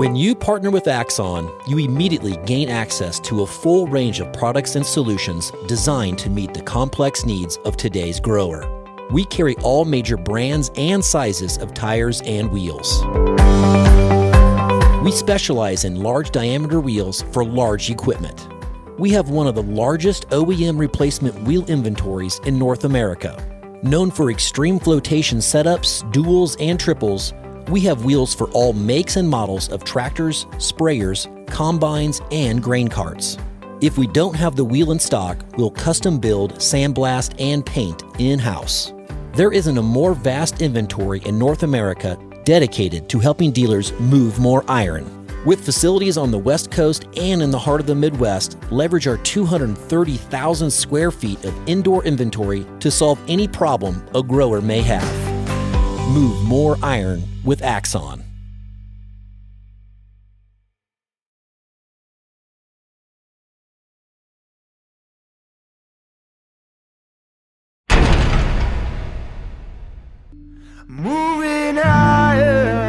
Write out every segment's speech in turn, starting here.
When you partner with Axon, you immediately gain access to a full range of products and solutions designed to meet the complex needs of today's grower. We carry all major brands and sizes of tires and wheels. We specialize in large diameter wheels for large equipment. We have one of the largest OEM replacement wheel inventories in North America. Known for extreme flotation setups, duals, and triples, we have wheels for all makes and models of tractors, sprayers, combines, and grain carts. If we don't have the wheel in stock, we'll custom build, sandblast, and paint in-house. There isn't a more vast inventory in North America dedicated to helping dealers move more iron. With facilities on the West Coast and in the heart of the Midwest, leverage our 230,000 square feet of indoor inventory to solve any problem a grower may have. Move more iron with Axon. Moving iron.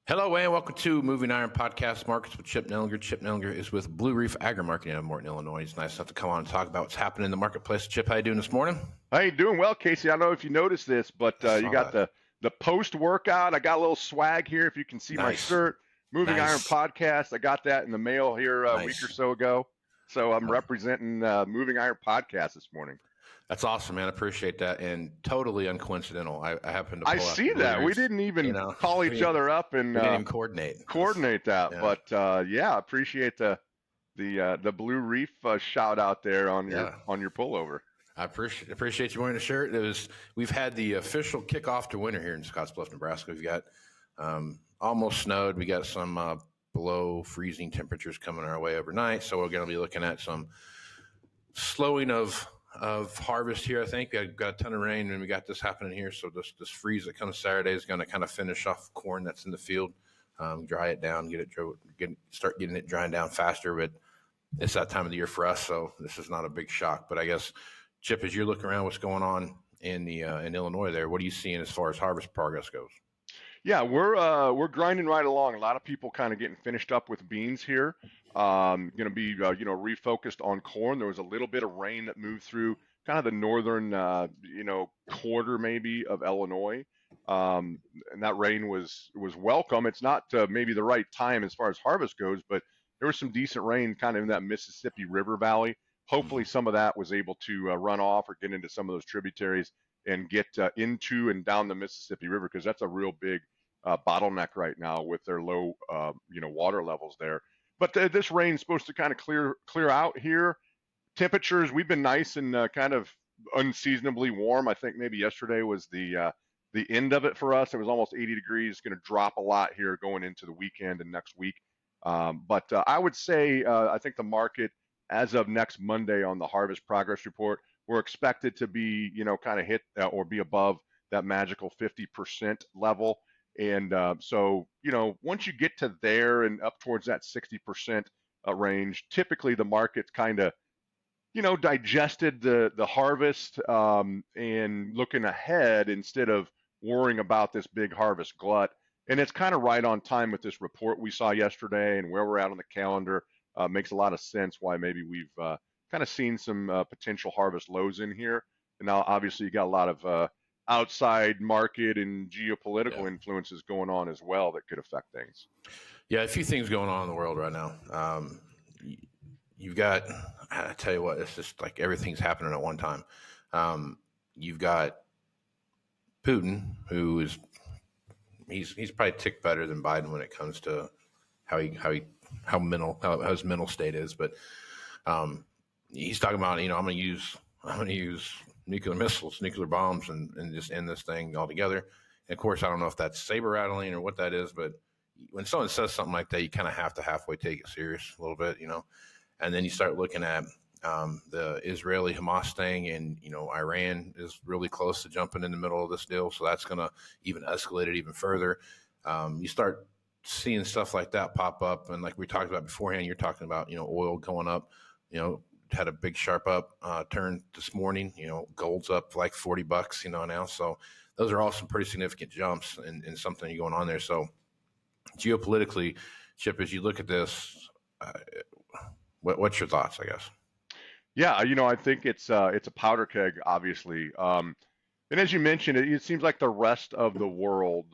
Hello and welcome to Moving Iron Podcast Markets with Chip Nellinger. Chip Nellinger is with Blue Reef Agri-Marketing out of Morton, Illinois. It's nice enough to come on and talk about what's happening in the marketplace. Chip, how you doing this morning? Hey, doing well, Casey. I don't know if you noticed this, but you got the post-workout. I got a little swag here. If you can see my shirt, Moving Iron Podcast. I got that in the mail here a week or so ago. So I'm representing Moving Iron Podcast this morning. That's awesome, man. I appreciate that, and totally uncoincidental. I happen to. I see that. We didn't even call each other up and we didn't even coordinate that. Yeah. But I appreciate the Blue Reef shout out there on your pullover. I appreciate you wearing the shirt. We've had the official kickoff to winter here in Scottsbluff, Nebraska. We've got almost snowed. We got some below freezing temperatures coming our way overnight, so we're going to be looking at some slowing of harvest here. I think we got a ton of rain and we got this happening here. So this freeze that comes Saturday is going to kind of finish off corn that's in the field, dry it down, start getting it drying down faster. But it's that time of the year for us, so this is not a big shock. But I guess, Chip, as you're looking around what's going on in Illinois there, what are you seeing as far as harvest progress goes? Yeah, we're grinding right along. A lot of people kind of getting finished up with beans here. Going to be refocused on corn. There was a little bit of rain that moved through kind of the northern quarter maybe of Illinois, and that rain was welcome. It's not maybe the right time as far as harvest goes, but there was some decent rain kind of in that Mississippi River Valley. Hopefully some of that was able to run off or get into some of those tributaries and get into and down the Mississippi River, because that's a real big bottleneck right now with their low water levels there. But this rain's supposed to kind of clear out here. Temperatures, we've been nice and kind of unseasonably warm. I think maybe yesterday was the end of it for us. It was almost 80 degrees. It's going to drop a lot here going into the weekend and next week. But I would say I think the market, as of next Monday on the harvest progress report, we're expected to be, kind of hit or be above that magical 50% level. And so, once you get to there and up towards that 60% range, typically the market kind of, digested the harvest and looking ahead instead of worrying about this big harvest glut. And it's kind of right on time with this report we saw yesterday and where we're at on the calendar. Makes a lot of sense why maybe we've kind of seen some potential harvest lows in here. And now, obviously, you got a lot of outside market and geopolitical influences going on as well that could affect things. Yeah, a few things going on in the world right now. You've got, I tell you what, it's just like everything's happening at one time. You've got Putin, who is he's probably ticked better than Biden when it comes to how his mental state is. But he's talking about, I'm going to use nuclear missiles, nuclear bombs, and just end this thing altogether. And of course, I don't know if that's saber rattling or what that is, but when someone says something like that, you kind of have to halfway take it serious a little bit, And then you start looking at the Israeli-Hamas thing, and Iran is really close to jumping in the middle of this deal, so that's going to even escalate it even further. You start seeing stuff like that pop up, and like we talked about beforehand, you're talking about oil going up, had a big sharp up turn this morning. Gold's up like $40, an ounce. So those are all some pretty significant jumps in something going on there. So geopolitically, Chip, as you look at this, what's your thoughts, I guess? Yeah, I think it's a powder keg, obviously. And as you mentioned, it seems like the rest of the world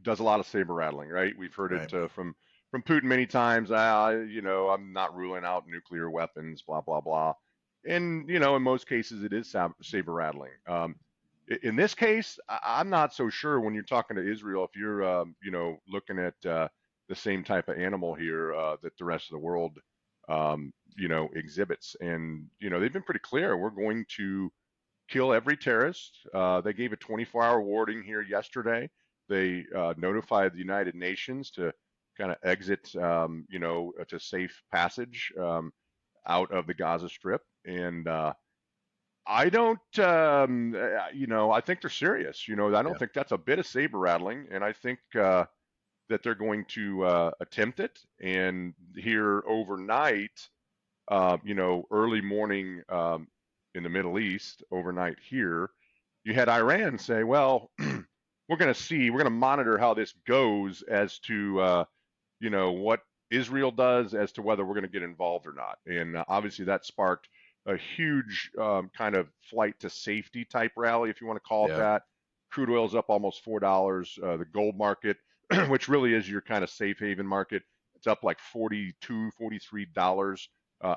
does a lot of saber rattling, right? We've heard Right. it from Putin many times. I'm not ruling out nuclear weapons, blah blah blah. And in most cases, it is saber rattling. In this case, I'm not so sure when you're talking to Israel if you're looking at the same type of animal here that the rest of the world exhibits. And they've been pretty clear. We're going to kill every terrorist. They gave a 24-hour warning here yesterday. They notified the United Nations to kind of exit, to safe passage out of the Gaza Strip. And I don't, I think they're serious. I don't think that's a bit of saber rattling. And I think that they're going to attempt it. And here overnight, early morning in the Middle East, overnight here, you had Iran say, well, we're going to monitor how this goes as to, what Israel does as to whether we're going to get involved or not. And obviously that sparked a huge kind of flight to safety type rally, if you want to call it that. Crude oil's up almost $4. The gold market, which really is your kind of safe haven market, it's up like $42, $43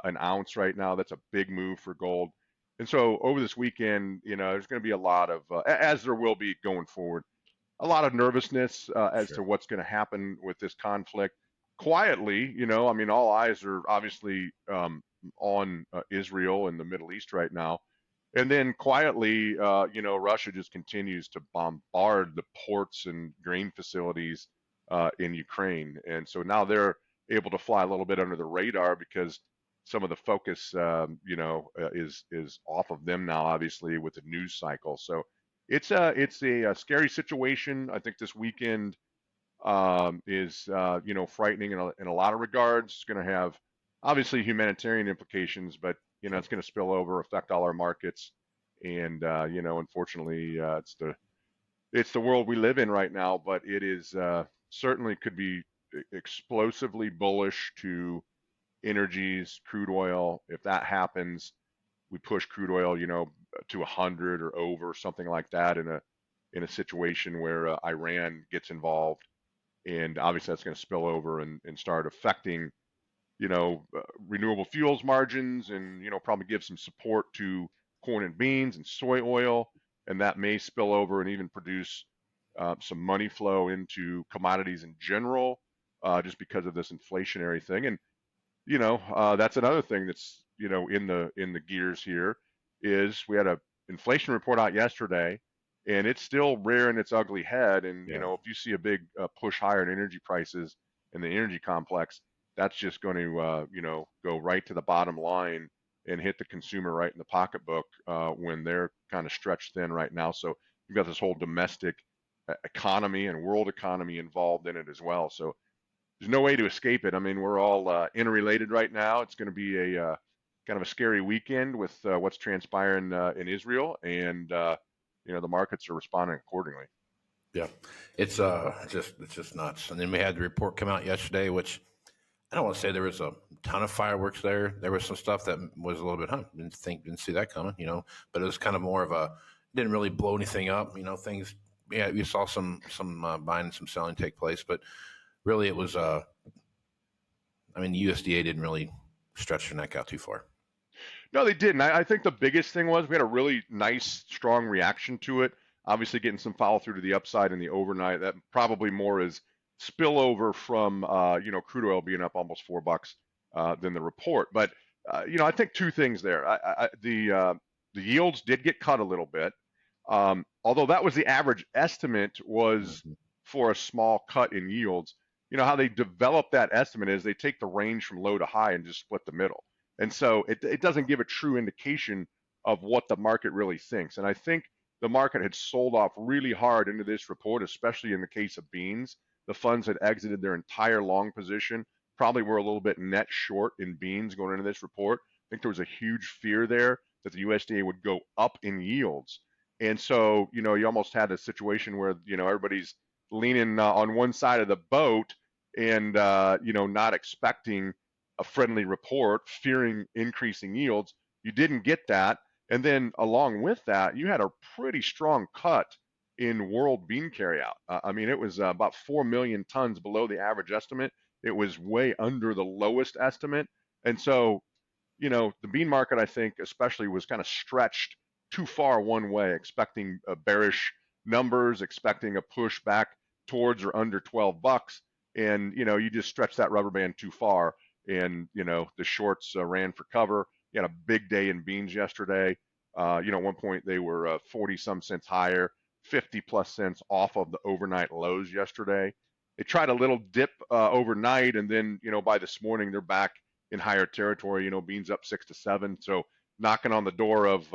an ounce right now. That's a big move for gold. And so over this weekend, there's going to be a lot of, as there will be going forward, a lot of nervousness as to what's going to happen with this conflict. Quietly, all eyes are obviously on Israel and the Middle East right now. And then quietly, Russia just continues to bombard the ports and grain facilities in Ukraine. And so now they're able to fly a little bit under the radar because some of the focus, is off of them now, obviously, with the news cycle. So it's a scary situation. I think this weekend is, frightening in a lot of regards. It's going to have obviously humanitarian implications, but it's going to spill over, affect all our markets, and unfortunately, it's the world we live in right now. But it is certainly could be explosively bullish to energies, crude oil. If that happens, we push crude oil, to 100 or over, something like that, in a situation where Iran gets involved, and obviously that's going to spill over and start affecting renewable fuels margins, and probably give some support to corn and beans and soy oil, and that may spill over and even produce some money flow into commodities in general, just because of this inflationary thing. And that's another thing that's in the gears here is we had a inflation report out yesterday, and it's still rearing its ugly head. And if you see a big push higher in energy prices in the energy complex, that's just going to go right to the bottom line and hit the consumer right in the pocketbook when they're kind of stretched thin right now. So you've got this whole domestic economy and world economy involved in it as well. So there's no way to escape it. I mean, we're all interrelated right now. It's going to be a kind of a scary weekend with what's transpiring in Israel, and the markets are responding accordingly. Yeah, it's just nuts. And then we had the report come out yesterday, which I don't want to say there was a ton of fireworks there. There was some stuff that was a little bit, didn't see that coming, but it was kind of more of didn't really blow anything up, things. Yeah, you saw some buying and some selling take place, but really it was, the USDA didn't really stretch their neck out too far. No, they didn't. I think the biggest thing was we had a really nice, strong reaction to it. Obviously getting some follow through to the upside in the overnight. That probably more is spillover from, crude oil being up almost $4 than the report. But, I think two things there. The yields did get cut a little bit. Although that was the average estimate was for a small cut in yields. How they develop that estimate is they take the range from low to high and just split the middle. And so it doesn't give a true indication of what the market really thinks. And I think the market had sold off really hard into this report, especially in the case of beans. The funds had exited their entire long position, probably were a little bit net short in beans going into this report. think there was a huge fear there that the USDA would go up in yields. And so, you almost had a situation where, everybody's leaning on one side of the boat and, not expecting a friendly report, fearing increasing yields. You didn't get that. And then along with that, you had a pretty strong cut in world bean carryout. It was about 4 million tons below the average estimate. It was way under the lowest estimate. And so, the bean market, I think, especially was kind of stretched too far one way, expecting bearish numbers, expecting a push back towards or under $12. And, you just stretch that rubber band too far. And, the shorts ran for cover. You had a big day in beans yesterday. At one point they were 40 some cents higher, 50 plus cents off of the overnight lows yesterday. They tried a little dip overnight, and then, by this morning they're back in higher territory. Beans up 6 to 7, so knocking on the door of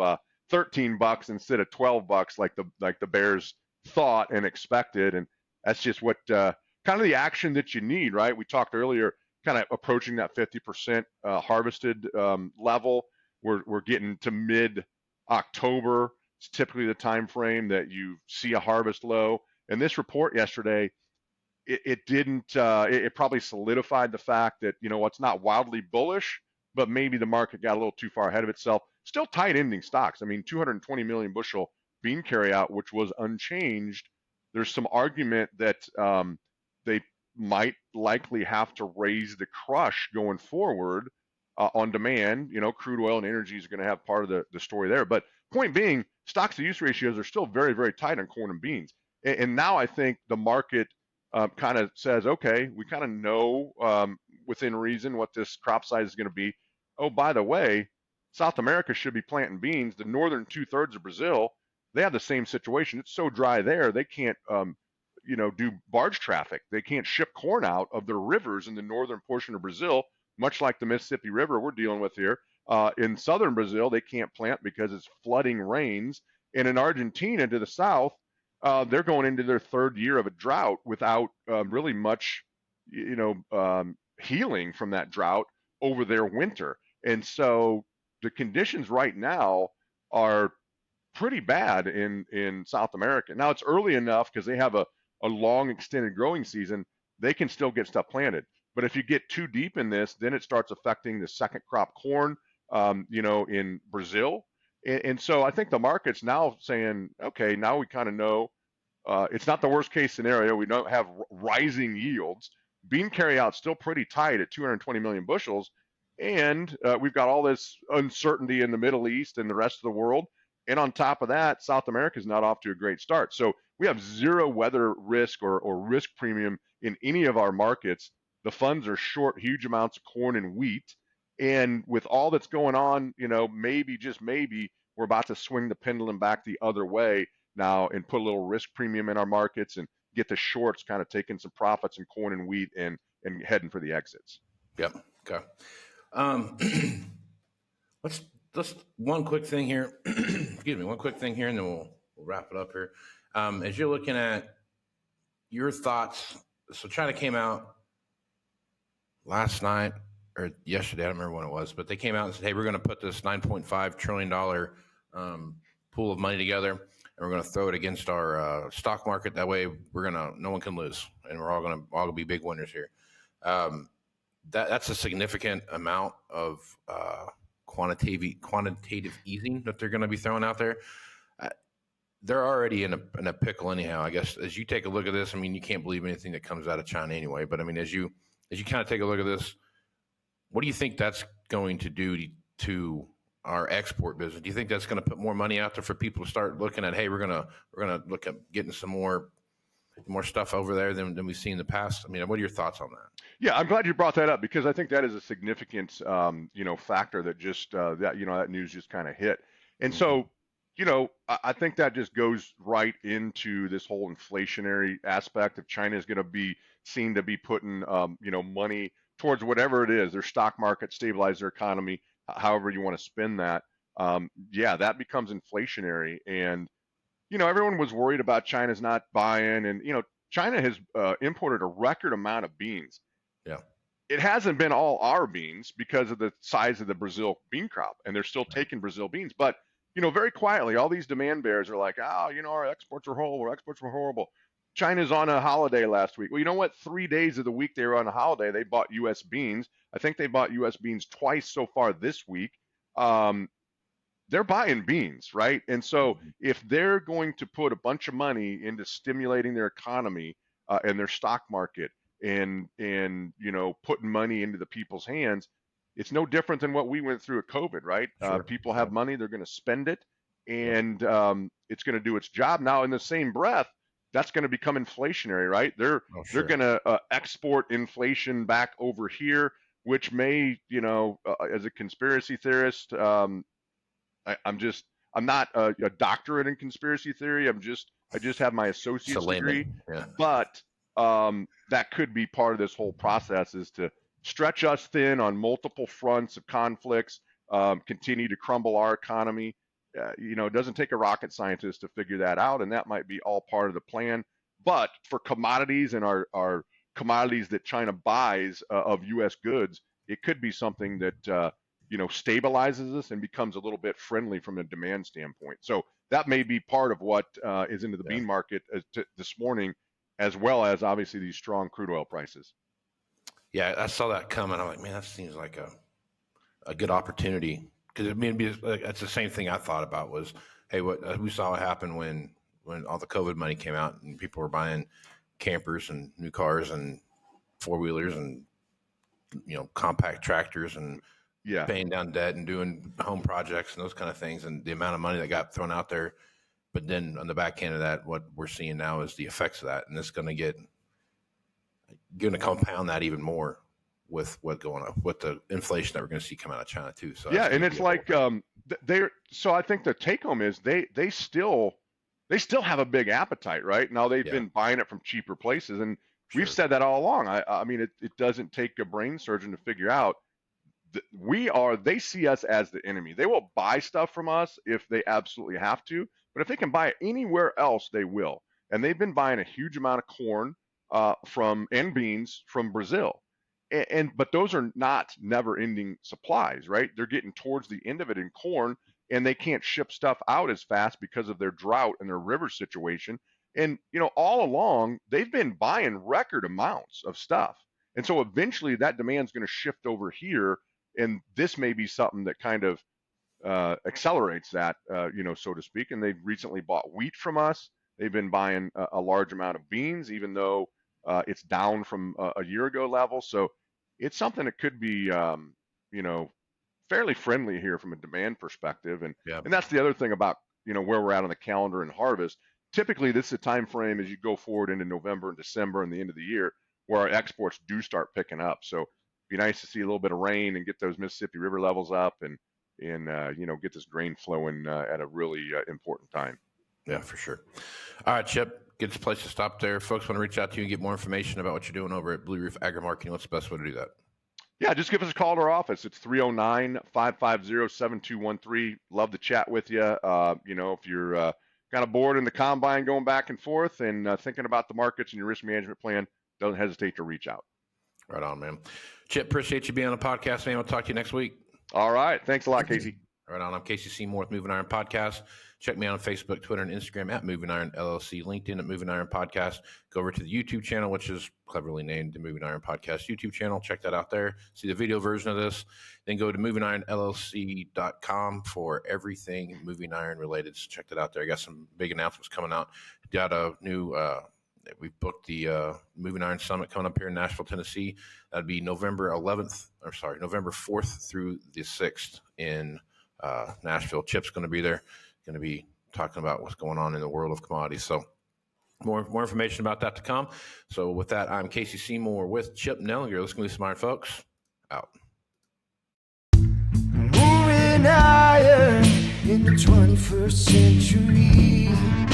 $13 instead of $12, like the bears thought and expected. And that's just what kind of the action that you need, right? We talked earlier, kind of approaching that 50% harvested level. We're getting to mid-October. It's typically the time frame that you see a harvest low. And this report yesterday, it probably solidified the fact that, it's not wildly bullish, but maybe the market got a little too far ahead of itself. Still tight ending stocks. 220 million bushel bean carryout, which was unchanged. There's some argument that they might likely have to raise the crush going forward on demand. Crude oil and energy is going to have part of the story there. But point being, stocks to use ratios are still very, very tight on corn and beans. And now I think the market kind of says, okay, we kind of know within reason what this crop size is going to be. Oh, by the way, South America should be planting beans. The northern 2/3 of Brazil, they have the same situation. It's so dry there, they can't, do barge traffic. They can't ship corn out of their rivers in the northern portion of Brazil, much like the Mississippi River we're dealing with here. In southern Brazil, they can't plant because it's flooding rains. And in Argentina to the south, they're going into their third year of a drought without really much, healing from that drought over their winter. And so the conditions right now are pretty bad in South America. Now it's early enough because they have a long extended growing season. They can still get stuff planted. But if you get too deep in this, then it starts affecting the second crop corn, in Brazil. And so I think the market's now saying, okay, now we kind of know it's not the worst case scenario. We don't have rising yields. Bean carryout still pretty tight at 220 million bushels. And we've got all this uncertainty in the Middle East and the rest of the world. And on top of that, South America is not off to a great start. So we have zero weather risk or risk premium in any of our markets. The funds are short huge amounts of corn and wheat. And with all that's going on, maybe, just maybe, we're about to swing the pendulum back the other way now and put a little risk premium in our markets and get the shorts kind of taking some profits in corn and wheat and heading for the exits. Yep. Okay. Let's one quick thing here. Excuse me, one quick thing here, and then we'll wrap it up here. As you're looking at your thoughts, so China came out last night or yesterday, I don't remember when it was, but they came out and said, hey, we're going to put this $9.5 trillion pool of money together, and we're going to throw it against our stock market. That way no one can lose, and we're all going to be big winners here. That's a significant amount of quantitative easing that they're going to be throwing out there. They're already in a pickle anyhow, I guess. As you take a look at this, you can't believe anything that comes out of China anyway. But as you kind of take a look at this, what do you think that's going to do to our export business? Do you think that's going to put more money out there for people to start looking at? Hey, we're gonna look at getting some more stuff over there than we've seen in the past. What are your thoughts on that? Yeah, I'm glad you brought that up because I think that is a significant factor that just that news just kind of hit. And so I think that just goes right into this whole inflationary aspect of China is going to be seen to be putting money towards whatever it is, their stock market, stabilize their economy, however you want to spin that. That becomes inflationary. And everyone was worried about China's not buying, and China has imported a record amount of beans. Yeah. it hasn't been all our beans because of the size of the Brazil bean crop, and they're still taking Brazil beans. But, very quietly, all these demand bears are like, our exports are horrible. China's on a holiday last week. Well, you know what? 3 days of the week they were on a holiday, they bought U.S. beans. I think they bought U.S. beans twice so far this week. They're buying beans, right? And so if they're going to put a bunch of money into stimulating their economy and their stock market and putting money into the people's hands, it's no different than what we went through at COVID, right? Sure. People have money, they're going to spend it, and it's going to do its job. Now, in the same breath, that's going to become inflationary, right? They're going to export inflation back over here, which may, as a conspiracy theorist, I'm not a doctorate in conspiracy theory. I just have my associate's degree, but that could be part of this whole process, is to stretch us thin on multiple fronts of conflicts, continue to crumble our economy. It doesn't take a rocket scientist to figure that out, and that might be all part of the plan. But for commodities and our commodities that China buys of U.S. goods, it could be something that stabilizes us and becomes a little bit friendly from a demand standpoint. So that may be part of what is into the bean market this morning, as well as obviously these strong crude oil prices. Yeah, I saw that coming. I'm like, man, that seems like a good opportunity, because that's the same thing I thought about was, hey, what we saw happen when all the COVID money came out and people were buying campers and new cars and four-wheelers and compact tractors and paying down debt and doing home projects and those kind of things, and the amount of money that got thrown out there. But then on the back end of that, what we're seeing now is the effects of that, and it's going to compound that even more with what's going on with the inflation that we're going to see come out of China too. So and it's like so I think the take home is they still have a big appetite, right? Now they've been buying it from cheaper places, and we've said that all along. I mean, it doesn't take a brain surgeon to figure out that they see us as the enemy. They will buy stuff from us if they absolutely have to, but if they can buy it anywhere else, they will. And they've been buying a huge amount of corn and beans from Brazil. But those are not never-ending supplies, right? They're getting towards the end of it in corn, and they can't ship stuff out as fast because of their drought and their river situation. And, all along, they've been buying record amounts of stuff. And so eventually that demand is going to shift over here, and this may be something that kind of accelerates that, so to speak. And they've recently bought wheat from us. They've been buying a large amount of beans, even though it's down from a year ago level. So it's something that could be, fairly friendly here from a demand perspective. And that's the other thing about, where we're at on the calendar and harvest. Typically, this is a time frame as you go forward into November and December and the end of the year where our exports do start picking up. So it'd be nice to see a little bit of rain and get those Mississippi River levels up and get this grain flowing at a really important time. Yeah, for sure. All right, Chip, good place to stop there. Folks want to reach out to you and get more information about what you're doing over at Blue Reef Agri-Marketing. What's the best way to do that? Yeah, just give us a call to our office. It's 309-550-7213. Love to chat with you. If you're kind of bored in the combine going back and forth and thinking about the markets and your risk management plan, don't hesitate to reach out. Right on, man. Chip, appreciate you being on the podcast, man. We'll talk to you next week. All right. Thanks a lot, Casey. Right on. I'm Casey Seymour with Moving Iron Podcast. Check me out on Facebook, Twitter, and Instagram at Moving Iron LLC, LinkedIn at Moving Iron Podcast. Go over to the YouTube channel, which is cleverly named the Moving Iron Podcast YouTube channel. Check that out there. See the video version of this. Then go to movingironllc.com for everything Moving Iron related. So check that out there. I got some big announcements coming out. Got a new we booked the Moving Iron Summit coming up here in Nashville, Tennessee. That'd be November 4th through the 6th in Nashville. Chip's going to be there. Going to be talking about what's going on in the world of commodities. So more information about that to come. So with that, I'm Casey Seymour with Chip Nellinger. Let's go with some iron, folks. Out. Moving iron in the 21st century.